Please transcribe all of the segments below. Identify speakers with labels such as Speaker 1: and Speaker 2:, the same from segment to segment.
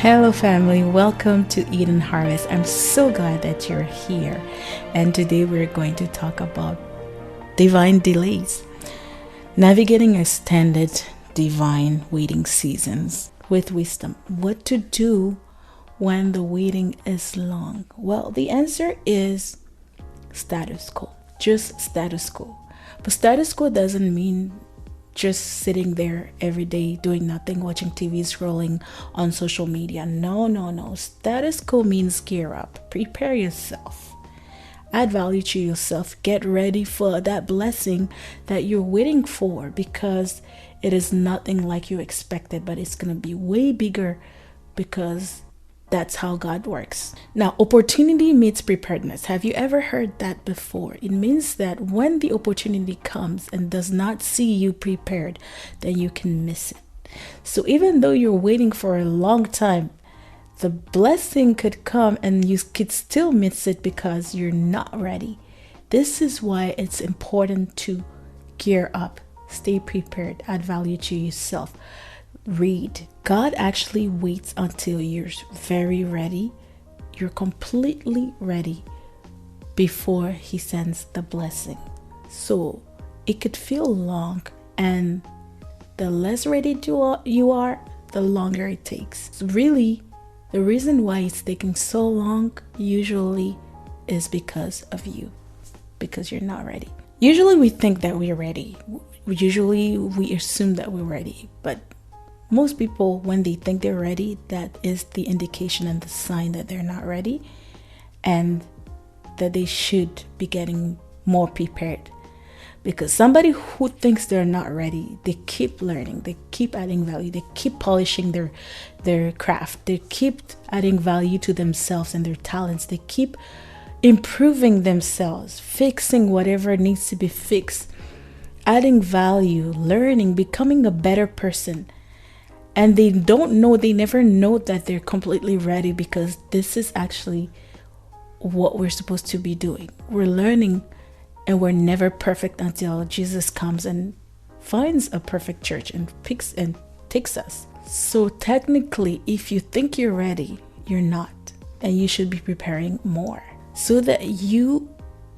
Speaker 1: Hello, family. Welcome to Eden Harvest. I'm so glad that you're here. And today we're going to talk about divine delays, navigating extended divine waiting seasons with wisdom. What to do when the waiting is long? Well, the answer is status quo, just status quo. But status quo doesn't mean just sitting there every day doing nothing, watching TV, scrolling on social media. No. Status quo means gear up, prepare yourself, add value to yourself, get ready for that blessing that you're waiting for, because it is nothing like you expected, but it's going to be way bigger because that's how God works. Now, opportunity meets preparedness. Have you ever heard that before? It means that when the opportunity comes and does not see you prepared, then you can miss it. So even though you're waiting for a long time, the blessing could come and you could still miss it because you're not ready. This is why it's important to gear up, stay prepared, add value to yourself. Read. God actually waits until you're very ready. You're completely ready before he sends the blessing. So it could feel long, and the less ready you are, the longer it takes. So really, the reason why it's taking so long usually is because of you, because you're not ready. Usually we think that we're ready. Usually we assume that we're ready, but most people, when they think they're ready, that is the indication and the sign that they're not ready, and that they should be getting more prepared. Because somebody who thinks they're not ready, they keep learning, they keep adding value, they keep polishing their craft, they keep adding value to themselves and their talents, they keep improving themselves, fixing whatever needs to be fixed, adding value, learning, becoming a better person. And they never know that they're completely ready, because this is actually what we're supposed to be doing. We're learning, and we're never perfect until Jesus comes and finds a perfect church and picks and takes us. So technically, if you think you're ready, you're not. And you should be preparing more so that you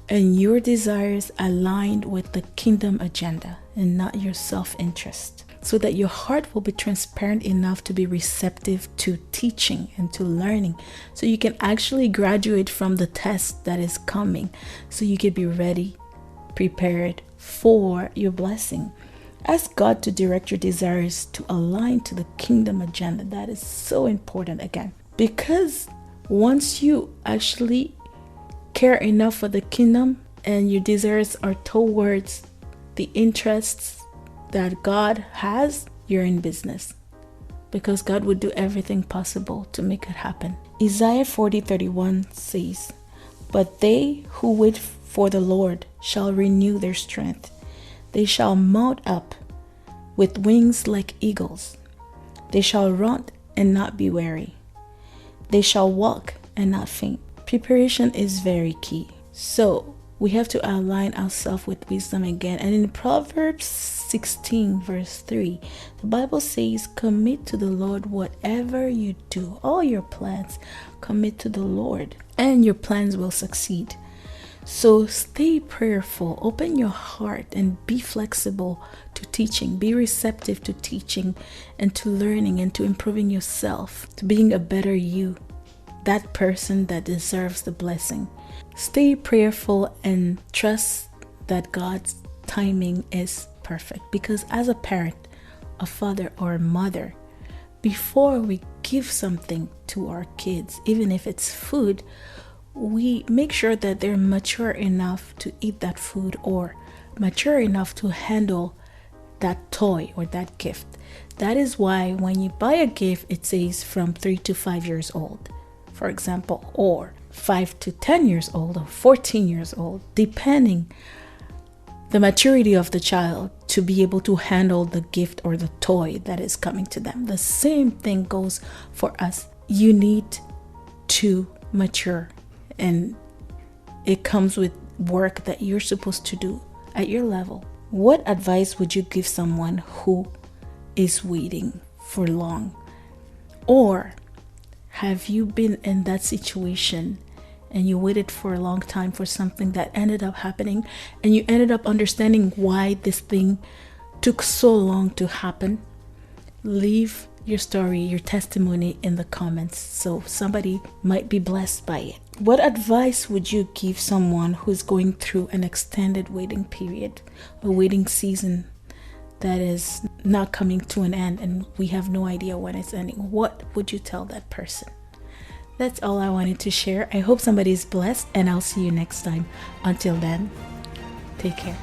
Speaker 1: and your desires aligned with the kingdom agenda and not your self-interest, so that your heart will be transparent enough to be receptive to teaching and to learning, so you can actually graduate from the test that is coming, so you can be ready, prepared for your blessing. Ask God to direct your desires to align to the kingdom agenda. That is so important, again, because once you actually care enough for the kingdom and your desires are towards the interests that God has, you're in business, because God would do everything possible to make it happen. Isaiah 40:31 says, "But they who wait for the Lord shall renew their strength. They shall mount up with wings like eagles. They shall run and not be weary. They shall walk and not faint." Preparation is very key. So we have to align ourselves with wisdom again. And in Proverbs 16 verse 3, the Bible says, "Commit to the Lord whatever you do." All your plans, commit to the Lord, and your plans will succeed. So stay prayerful, open your heart, and be flexible to teaching. Be receptive to teaching and to learning and to improving yourself, to being a better you, that person that deserves the blessing. Stay prayerful and trust that God's timing is perfect. Because as a parent, a father or a mother, before we give something to our kids, even if it's food, we make sure that they're mature enough to eat that food, or mature enough to handle that toy or that gift. That is why when you buy a gift, it says from 3 to 5 years old, for example, or 5 to 10 years old, or 14 years old, depending the maturity of the child to be able to handle the gift or the toy that is coming to them. The same thing goes for us. You need to mature, and it comes with work that you're supposed to do at your level. What advice would you give someone who is waiting for long? Or Have you been in that situation and you waited for a long time for something that ended up happening, and you ended up understanding why this thing took so long to happen? Leave your story, your testimony in the comments so somebody might be blessed by it. What advice would you give someone who's going through an extended waiting period, a waiting season that is not coming to an end and we have no idea when it's ending? What would you tell that person? That's all I wanted to share. I hope somebody's blessed, and I'll see you next time. Until then, take care.